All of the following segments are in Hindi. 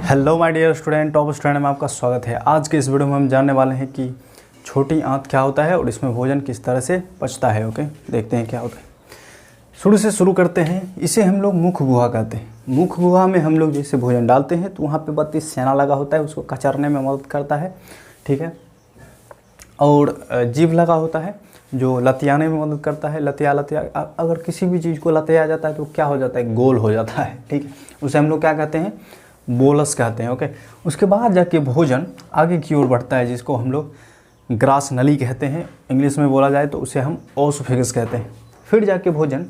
Hello my dear student, top student में आपका स्वागत है। आज के इस वीडियो में हम जानने वाले हैं कि छोटी आंत क्या होता है और इसमें भोजन किस तरह से पचता है। ओके, देखते हैं क्या होता है। शुरू से शुरू करते हैं। इसे हम लोग मुख गुहा कहते हैं। मुख गुहा में हम लोग जैसे भोजन डालते हैं तो वहाँ पे 32 सेना लगा होता है, उसको कचरने में मदद करता है, ठीक है। और जीभ लगा होता है जो लतियाने में मदद करता है। लतिया अगर किसी भी चीज़ को लतिया जाता है तो क्या हो जाता है, गोल हो जाता है, ठीक है। उसे हम लोग क्या कहते हैं, बोलस कहते हैं। ओके, उसके बाद जाके भोजन आगे की ओर बढ़ता है, जिसको हम लोग ग्रास नली कहते हैं। इंग्लिश में बोला जाए तो उसे हम ओसोफेगस कहते हैं। फिर जाके भोजन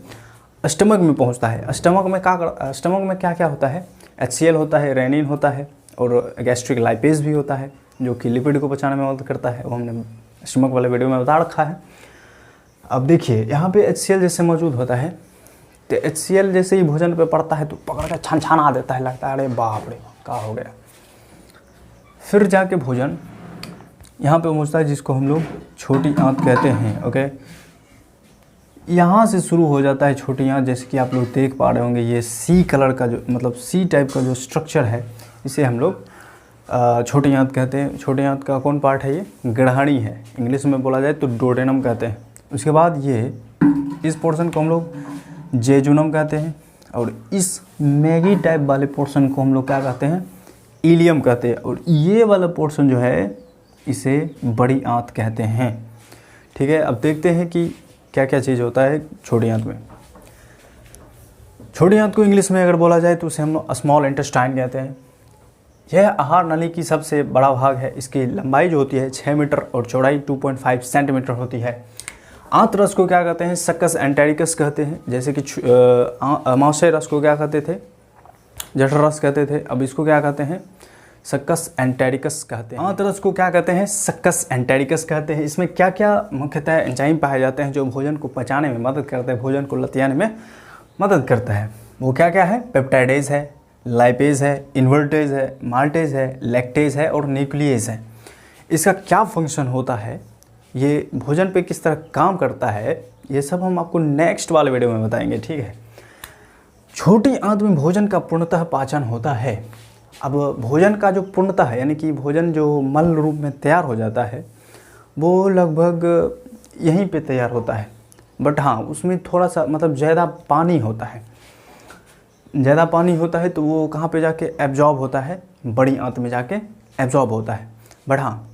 स्टमक में पहुंचता है। स्टमक में क्या क्या होता है, HCl होता है, रेनिन होता है और गैस्ट्रिक लाइपेज भी होता है जो कि लिपिड को पचाने में मदद करता है। वो हमने स्टमक वाले वीडियो में बता रखा है। अब देखिए यहाँ पे HCl जैसे मौजूद होता है तो HCl जैसे ही भोजन पे पड़ता है तो पकड़ कर छनछना देता है, लगता है अरे बाप रे क्या हो गया। फिर जाके भोजन यहाँ पे पहुँचता है जिसको हम लोग छोटी आंत कहते हैं। ओके, यहाँ से शुरू हो जाता है छोटी आंत। जैसे कि आप लोग देख पा रहे होंगे, ये C कलर का जो मतलब C टाइप का जो स्ट्रक्चर है, इसे हम लोग छोटी आंत कहते हैं। छोटी आंत का कौन पार्ट है, ये गड़हानी है। इंग्लिश में बोला जाए तो डोडेनम कहते हैं। उसके बाद ये इस पोर्शन को हम लोग जेजुनम कहते हैं और इस मैगी टाइप वाले पोर्शन को हम लोग क्या कहते हैं, इलियम कहते हैं। और ये वाला पोर्शन जो है इसे बड़ी आंत कहते हैं, ठीक है। अब देखते हैं कि क्या क्या चीज़ होता है छोटी आंत में। छोटी आंत को इंग्लिश में अगर बोला जाए तो उसे हम लोग स्मॉल इंटेस्टाइन कहते हैं। यह आहार नली की सबसे बड़ा भाग है। इसकी लंबाई जो होती है 6 मीटर और चौड़ाई 2.5 सेंटीमीटर होती है। आंत रस को क्या कहते हैं, सक्कस एंटेरिकस कहते हैं। जैसे कि अमाशय रस को क्या कहते थे, जठर रस कहते थे। अब इसको क्या कहते हैं, सक्कस एंटेरिकस कहते हैं। आंत रस को क्या कहते हैं, सक्कस एंटेरिकस कहते हैं। इसमें क्या क्या मुख्यतः एंजाइम पाए जाते हैं जो भोजन को पचाने में मदद करते हैं, भोजन को लतियाने में मदद करता है। वो क्या क्या है, पेप्टाइडेज है, लाइपेज है, इन्वर्टेज है, माल्टेज है, लैक्टेज है और न्यूक्लियेज है। इसका क्या फंक्शन होता है, ये भोजन पे किस तरह काम करता है, ये सब हम आपको नेक्स्ट वाले वीडियो में बताएंगे, ठीक है। छोटी आंत में भोजन का पूर्णतः पाचन होता है। अब भोजन का जो पूर्णतः है यानी कि भोजन जो मल रूप में तैयार हो जाता है वो लगभग यहीं पे तैयार होता है। बट हाँ, उसमें थोड़ा सा मतलब ज़्यादा पानी होता है। ज़्यादा पानी होता है तो वो कहाँ पे जाके एब्जॉर्ब होता है, बड़ी आंत में जाके एब्जॉर्ब होता है। बट हाँ,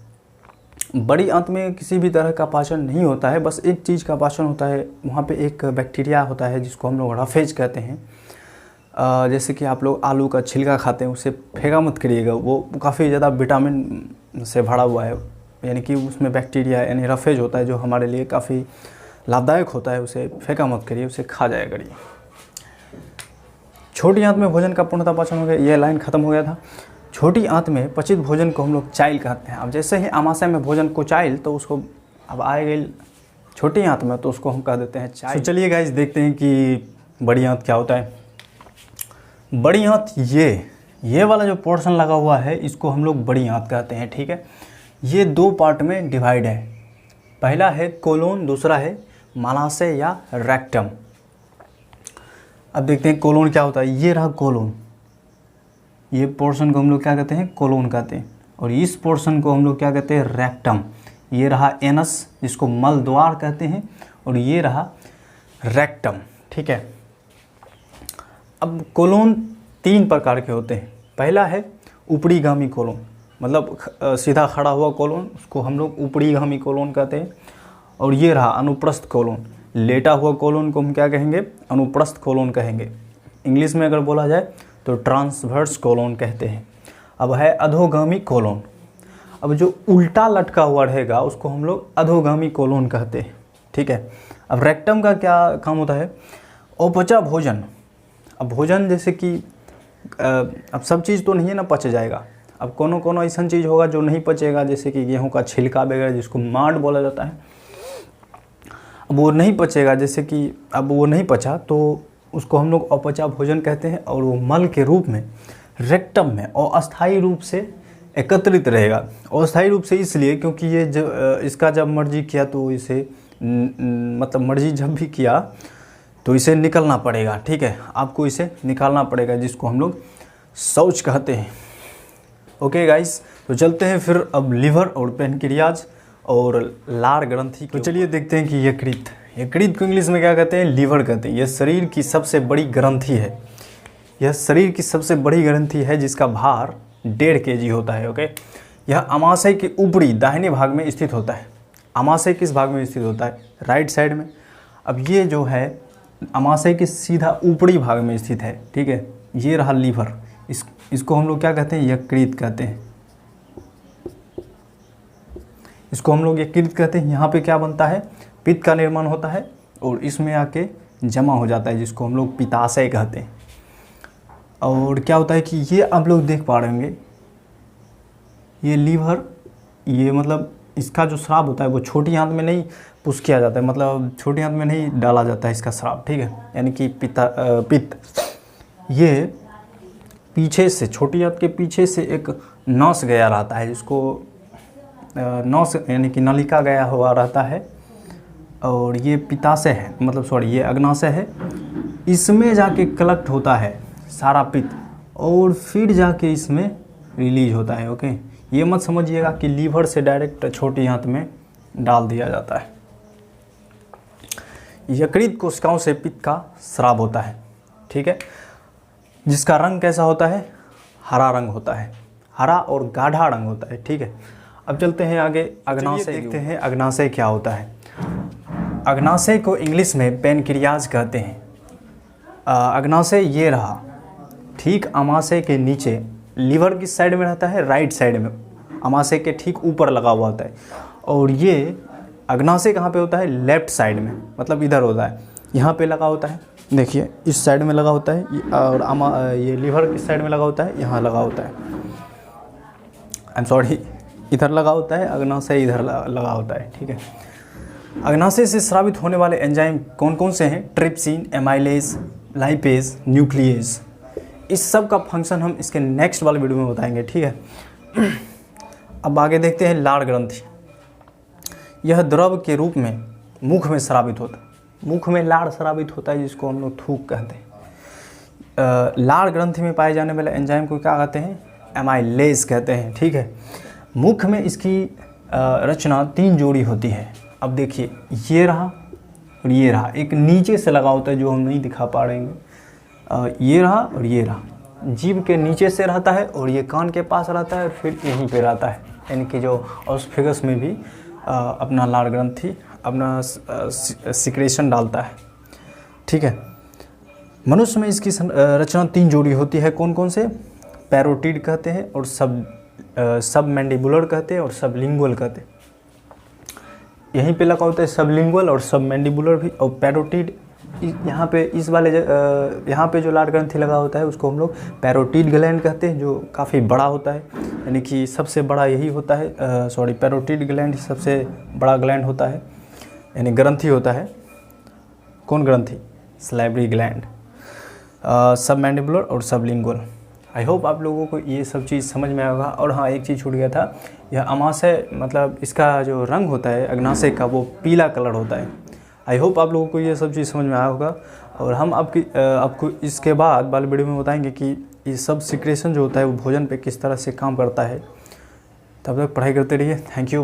बड़ी आंत में किसी भी तरह का पाचन नहीं होता है, बस एक चीज़ का पाचन होता है। वहाँ पे एक बैक्टीरिया होता है जिसको हम लोग रफेज कहते हैं। जैसे कि आप लोग आलू का छिलका खाते हैं, उसे फेंका मत करिएगा, वो काफ़ी ज़्यादा विटामिन से भरा हुआ है। यानी कि उसमें बैक्टीरिया यानी रफेज होता है जो हमारे लिए काफ़ी लाभदायक होता है। उसे फेंका मत करिए, उसे खा जाया करिए। छोटी आंत में भोजन का पूर्णतः पाचन हो गया, यह लाइन खत्म हो गया था। छोटी आंत में पचित भोजन को हम लोग चाइल कहते हैं। अब जैसे ही आमाशय में भोजन को चाइल तो उसको अब आए गई छोटी आंत में तो उसको हम कह देते हैं चाइल। तो चलिए गाइस देखते हैं कि बड़ी आंत क्या होता है। बड़ी आंत ये वाला जो पोर्शन लगा हुआ है इसको हम लोग बड़ी आंत कहते हैं, ठीक है। ये 2 पार्ट में डिवाइड है। पहला है कोलोन, दूसरा है मलाशय या रेक्टम। अब देखते हैं कोलोन क्या होता है। ये रहा कोलोन, ये पोर्शन को हम लोग क्या कहते हैं, कोलोन कहते हैं। और इस पोर्शन को हम लोग क्या कहते हैं, रेक्टम। ये रहा एनस जिसको मल द्वार कहते हैं और ये रहा रेक्टम, ठीक है। अब कोलोन 3 प्रकार के होते हैं। पहला है ऊपरीगामी कोलोन, मतलब सीधा खड़ा हुआ कोलोन, उसको हम लोग ऊपरीगामी कोलोन कहते हैं। और ये रहा अनुप्रस्थ कोलोन, लेटा हुआ कोलोन को हम क्या कहेंगे, अनुप्रस्थ कोलोन कहेंगे। इंग्लिश में अगर बोला जाए तो ट्रांसवर्स कोलोन कहते हैं। अब है अधोगामी कोलोन। अब जो उल्टा लटका हुआ रहेगा उसको हम लोग अधोगामी कोलोन कहते हैं, ठीक है। अब रेक्टम का क्या काम होता है, अपचा भोजन। अब भोजन जैसे कि अब सब चीज़ तो नहीं ना पच जाएगा। अब कोनो ऐसा चीज़ होगा जो नहीं पचेगा, जैसे कि गेहूं का छिलका वगैरह जिसको मांड बोला जाता है। अब वो नहीं पचेगा, जैसे कि अब वो नहीं पचा तो उसको हम लोग अपचा भोजन कहते हैं। और वो मल के रूप में रेक्टम में अस्थायी रूप से एकत्रित रहेगा। अस्थायी रूप से इसलिए क्योंकि ये इसका जब मर्जी किया तो इसे मतलब मर्जी जब भी किया तो इसे निकलना पड़ेगा, ठीक है। आपको इसे निकालना पड़ेगा, जिसको हम लोग शौच कहते हैं। ओके गाइस, तो चलते हैं फिर अब लीवर और पेनक्रियाज और लार ग्रंथि। तो चलिए देखते हैं कि यकृत को इंग्लिश में क्या कहते हैं? लीवर कहते हैं। यह शरीर की सबसे बड़ी ग्रंथि है। यह शरीर की सबसे बड़ी ग्रंथि है जिसका भार 1.5 kg होता है। ओके, यह अमाशय के ऊपरी दाहिने भाग में स्थित होता है। अमाशय किस भाग में स्थित होता है? राइट साइड में। अब ये जो है अमाशय के सीधा ऊपरी भाग में स्थित है। ठीक है, ये रहा लीवर। इसको हम लोग क्या कहते हैं? यकृत कहते हैं। इसको हम लोग यकृत कहते हैं। यहाँ पे क्या बनता है? पित्त का निर्माण होता है और इसमें आके जमा हो जाता है, जिसको हम लोग पित्ताशय कहते हैं। और क्या होता है कि ये आप लोग देख पा रहे होंगे, ये लीवर, ये मतलब इसका जो स्राव होता है वो छोटी आंत में नहीं पुश किया जाता है, मतलब छोटी आंत में नहीं डाला जाता है इसका स्राव। ठीक है, यानी कि पित्त ये पीछे से, छोटी आंत के पीछे से एक नस गया रहता है, जिसको नस यानी कि नलिका गया हुआ रहता है। और ये पित्ताशय है, मतलब सॉरी ये अग्नाशय है। इसमें जाके कलेक्ट होता है सारा पित्त और फिर जाके इसमें रिलीज होता है। ओके, ये मत समझिएगा कि लीवर से डायरेक्ट छोटी आंत में डाल दिया जाता है। यकृत कोशिकाओं से पित्त का स्राव होता है। ठीक है, जिसका रंग कैसा होता है? हरा रंग होता है, हरा और गाढ़ा रंग होता है। ठीक है, अब चलते हैं आगे अग्नाशय देखते हैं। अग्नाशय क्या होता है? अग्नाशय को इंग्लिश में पेनक्रियाज कहते हैं। अग्नाशय ये रहा, ठीक अमाशय के नीचे। लीवर किस साइड में रहता है? राइट साइड में, अमाशय के ठीक ऊपर लगा हुआ होता है। और ये अग्नाशय कहाँ पे होता है? लेफ्ट साइड में, मतलब इधर होता है, यहाँ पे लगा होता है। देखिए इस साइड में लगा होता है, और ये लीवर किस साइड में लगा होता है? यहाँ लगा होता है। आई एम सॉरी, इधर लगा होता है, अग्नाशय इधर लगा होता है। ठीक है, अग्नाशय से स्रावित होने वाले एंजाइम कौन कौन से हैं? Trypsin, amylase, lipase, nuclease. इस सब का फंक्शन हम इसके नेक्स्ट वाले वीडियो में बताएंगे। ठीक है, अब आगे देखते हैं लार ग्रंथि। यह द्रव के रूप में मुख में स्रावित होता है। मुख में लार स्रावित होता है, जिसको हम लोग थूक कहते हैं। लार ग्रंथि में पाए जाने वाले एंजाइम को क्या कहते हैं? एमाइलेज कहते हैं। ठीक है, मुख में इसकी रचना 3 जोड़ी होती है। अब देखिए ये रहा और ये रहा, एक नीचे से लगा होता है जो हम नहीं दिखा पा रहे हैं। ये रहा और ये रहा, जीभ के नीचे से रहता है और ये कान के पास रहता है और फिर यहीं पे रहता है, यानी कि जो ऑस्फेगस में भी अपना लार ग्रंथि अपना सिक्रेशन डालता है। ठीक है, मनुष्य में इसकी रचना 3 जोड़ी होती है। कौन कौन से? पैरोटिड कहते हैं और सब मैंडिबुलर कहते हैं और सबलिंगुअल कहते हैं। यहीं पे लगा होता है सबलिंगुअल और सब मैंडिबुलर भी। और पैरोटिड यहाँ पे इस वाले यहाँ पे जो लार ग्रंथि लगा होता है उसको हम लोग पैरोटिड ग्लैंड कहते हैं, जो काफ़ी बड़ा होता है, यानी कि सबसे बड़ा यही होता है। पैरोटिड ग्लैंड सबसे बड़ा ग्लैंड होता है, यानी ग्रंथि होता है। कौन ग्रंथि? सलाइवरी ग्लैंड, सब मैंडिबुलर और सबलिंगुअल। आई होप आप लोगों को ये सब चीज़ समझ में आएगा। और हाँ, एक चीज़ छूट गया था, यह अमाशय मतलब इसका जो रंग होता है अग्नाशय का वो पीला कलर होता है। आई होप आप लोगों को ये सब चीज़ समझ में आया होगा। और हम आपको इसके बाद वाले वीडियो में बताएंगे कि ये सब सिक्रेशन जो होता है वो भोजन पे किस तरह से काम करता है। तब तक पढ़ाई करते रहिए। Thank you.